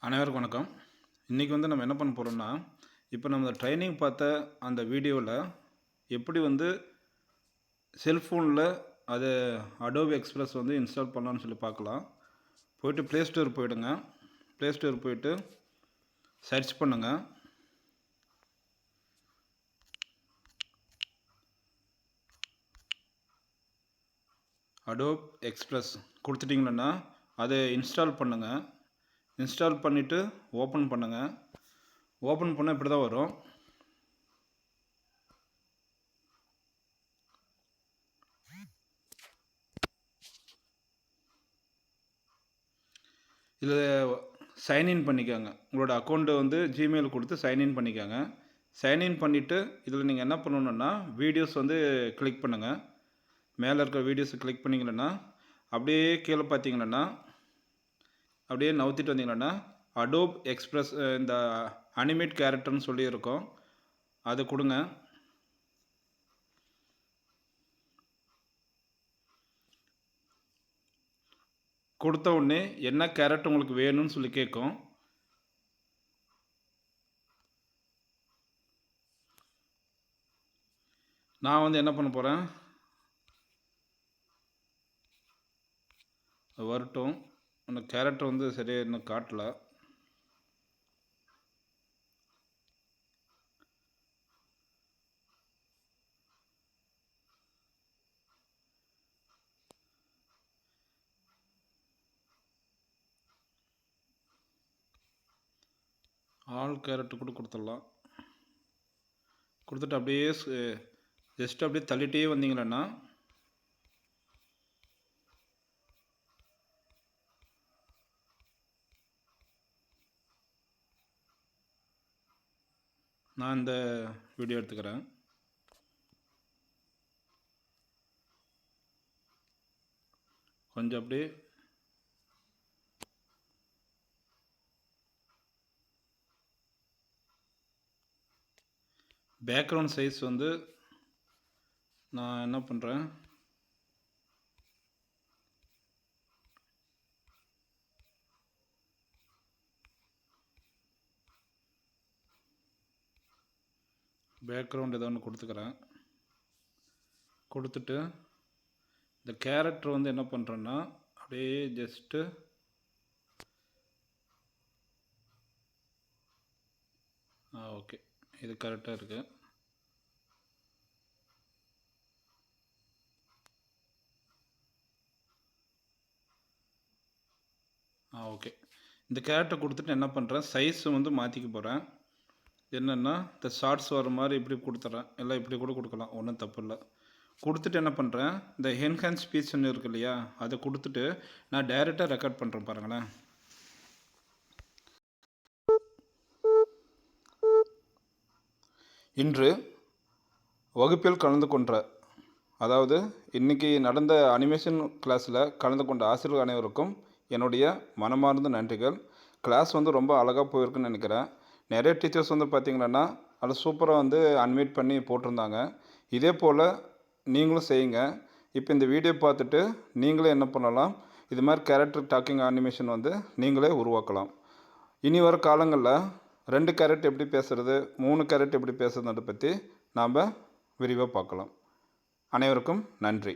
அனைவருக்கும் வணக்கம். இன்றைக்கி வந்து நம்ம என்ன பண்ண போகிறோம்னா, இப்போ நம்ம ட்ரைனிங் பார்த்த அந்த வீடியோவில் எப்படி வந்து செல்ஃபோனில் அது அடோபி எக்ஸ்பிரஸ் வந்து இன்ஸ்டால் பண்ணலான்னு சொல்லி பார்க்கலாம். போய்ட்டு ப்ளே ஸ்டோர் போய்டுங்க. ப்ளே ஸ்டோர் போய்ட்டு சர்ச் பண்ணுங்கள். அடோப் எக்ஸ்பிரஸ் கொடுத்துட்டிங்கன்னா அதை இன்ஸ்டால் பண்ணுங்கள். இன்ஸ்டால் பண்ணிவிட்டு ஓப்பன் பண்ணுங்கள். ஓப்பன் பண்ணால் இப்படி தான் வரும். இதில் சைன்இன் பண்ணிக்கோங்க. உங்களோட அக்கௌண்ட்டை வந்து ஜிமெயில் கொடுத்து சைன்இன் பண்ணிக்கோங்க. சைன்இன் பண்ணிவிட்டு இதில் நீங்கள் என்ன பண்ணணுன்னா வீடியோஸ் வந்து கிளிக் பண்ணுங்கள். மேலே இருக்கிற வீடியோஸை கிளிக் பண்ணிங்கன்னா அப்படியே கீழே பார்த்தீங்கன்னா அப்படியே நவுத்திட்டு வந்தீங்கன்னா அடோப் எக்ஸ்பிரஸ் இந்த அனிமேட் கேரக்டர்னு சொல்லி இருக்கும், அதை கொடுங்க. கொடுத்த உடனே என்ன கேரக்டர் உங்களுக்கு வேணும்னு சொல்லி கேட்கும். நான் வந்து என்ன பண்ண போகிறேன், வரட்டும். அந்த கேரக்டர் வந்து சரியாக இன்னும் காட்டலை. ஆல் கேரக்டர் கூட கொடுத்துடலாம். கொடுத்துட்டு அப்படியே ஜஸ்ட் அப்படியே தள்ளிட்டே வந்தீங்கன்னா நான் இந்த வீடியோ எடுத்துக்கிறேன். கொஞ்சம் அப்படியே பேக்ரவுண்ட் சைஸ் வந்து நான் என்ன பண்ணுறேன், பேக்ரவுண்ட் ஏதோ ஒன்று கொடுத்துக்கிறேன். கொடுத்துட்டு இந்த கேரக்டர் வந்து என்ன பண்ணுறேன்னா அப்படியே ஜஸ்ட்டு ஓகே, இது கரெக்டாக இருக்குது. ஓகே, இந்த கேரக்டர் கொடுத்துட்டு என்ன பண்ணுறேன், சைஸ் வந்து மாற்றிக்க போகிறேன். என்னென்னா இந்த ஷார்ட்ஸ் வர மாதிரி இப்படி கொடுத்துட்றேன். எல்லாம் இப்படி கூட கொடுக்கலாம், ஒன்றும் தப்பு இல்லை. கொடுத்துட்டு என்ன பண்ணுறேன், இந்த என்ஹான்ஸ் ஸ்பீச்னு இருக்கு இல்லையா, அதை கொடுத்துட்டு நான் டைரெக்டாக ரெக்கார்ட் பண்ணுறேன். பாருங்களேன், இன்று வகுப்பில் கலந்து கொண்ட, அதாவது இன்றைக்கி நடந்த அனிமேஷன் கிளாஸில் கலந்து கொண்ட ஆசிரியர்கள் அனைவருக்கும் என்னுடைய மனமார்ந்த நன்றிகள். கிளாஸ் வந்து ரொம்ப அழகாக போயிருக்குன்னு நினைக்கிறேன். நிறைய டீச்சர்ஸ் வந்து பார்த்திங்கன்னா அதை சூப்பராக வந்து அன்மியூட் பண்ணி போட்டிருந்தாங்க. இதே போல் நீங்களும் செய்யுங்க. இப்போ இந்த வீடியோ பார்த்துட்டு நீங்களே என்ன பண்ணலாம், இது மாதிரி கேரக்டர் டாக்கிங் அனிமேஷன் வந்து நீங்களே உருவாக்கலாம். இனி வர காலங்களில் 2 கேரக்டர் எப்படி பேசுகிறது, 3 கேரக்டர் எப்படி பேசுகிறதை பற்றி நாம் விரிவாக பார்க்கலாம். அனைவருக்கும் நன்றி.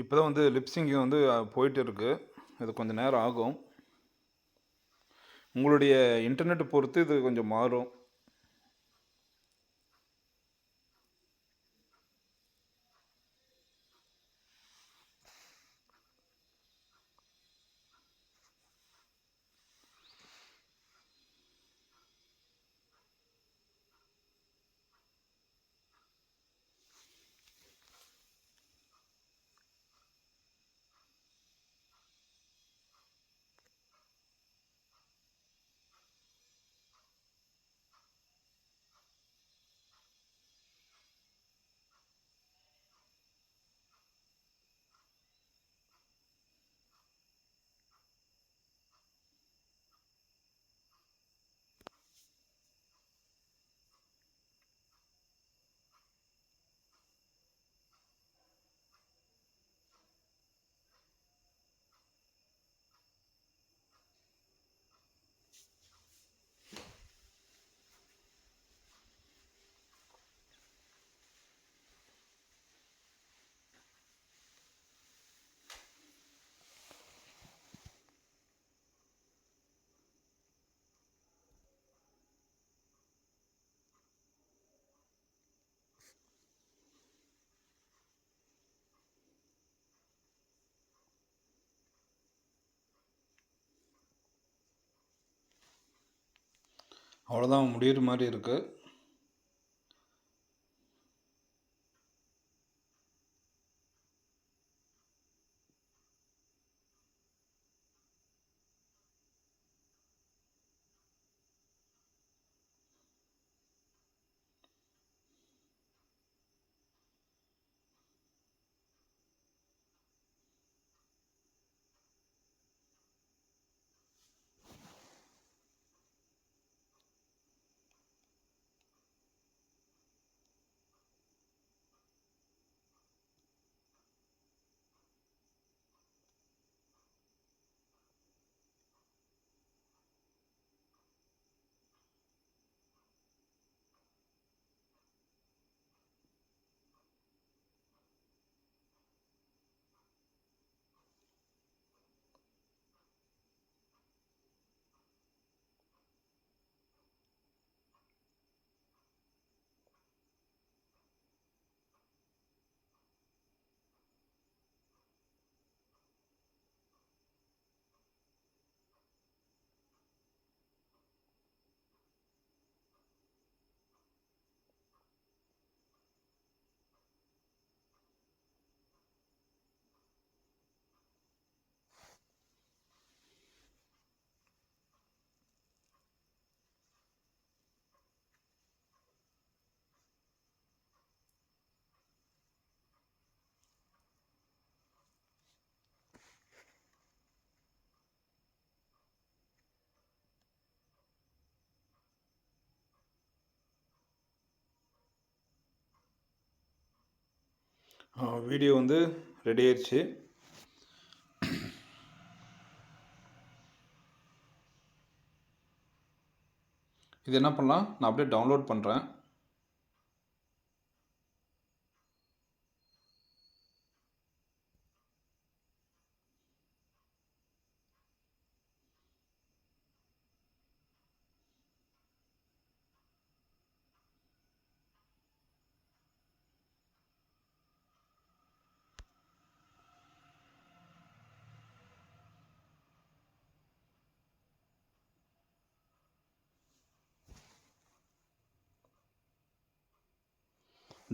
இப்போ தான் வந்து லிப்ஸிங்கிங் வந்து போயிட்டு இருக்கு. இது கொஞ்சம் நேரம் ஆகும். உங்களுடைய இன்டர்நெட் பொறுத்து இது கொஞ்சம் மாறும். அவ்வளோதான், முடியிற மாதிரி இருக்குது. வீடியோ வந்து ரெடி ஆயிடுச்சு. இது என்ன பண்ணலாம், நான் அப்படியே டவுன்லோட் பண்ணுறேன்.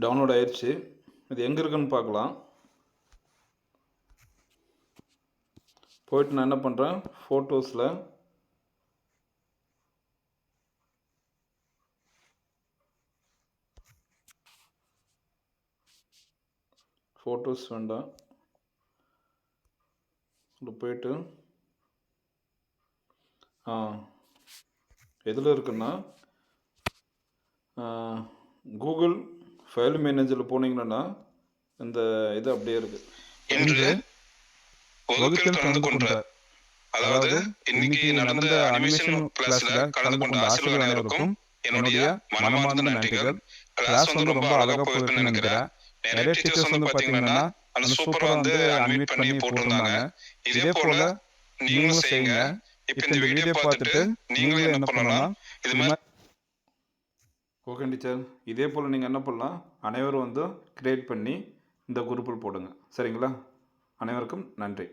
டவுன்லோட் ஆயிடுச்சு. இது எங்கே இருக்குன்னு பார்க்கலாம். போயிட்டு நான் என்ன பண்ணுறேன், ஃபோட்டோஸில் ஃபோட்டோஸ் வேண்டாம், இதில் போயிட்டு எதில் இருக்குன்னா கூகுள் ஃபைல் மேனேஜரில் போனீங்கன்னா இந்த இது அப்படியே இருக்குது. இன்று வகுப்பில் கலந்து கொண்ட, அதாவது இன்னைக்கு நடந்த அனிமேஷன் கிளாஸ்ல கலந்து கொண்ட ஆசிரியர் அனைவருக்கும் என்னுடைய மனமார்ந்த நன்றிகள். கிளாஸ் வந்து ரொம்ப அழகா போயிருக்குன்னு நினைக்கிறேன். நிறைய டீச்சர்ஸ் வந்து பார்த்தீங்கன்னா அந்த சூப்பராக வந்து அன்மியூட் பண்ணி போட்டிருந்தாங்க. இதே போல் நீங்களும் செய்யுங்க. இப்போ இந்த வீடியோ பார்த்துட்டு நீங்களும் என்ன பண்ணலாம், இது மாதிரி ஓகே டீச்சர், இதே போல் நீங்கள் என்ன பண்ணலாம், அனைவரும் வந்து கிரியேட் பண்ணி இந்த குரூப்பில் போடுங்க. சரிங்களா? அனைவருக்கும் நன்றி.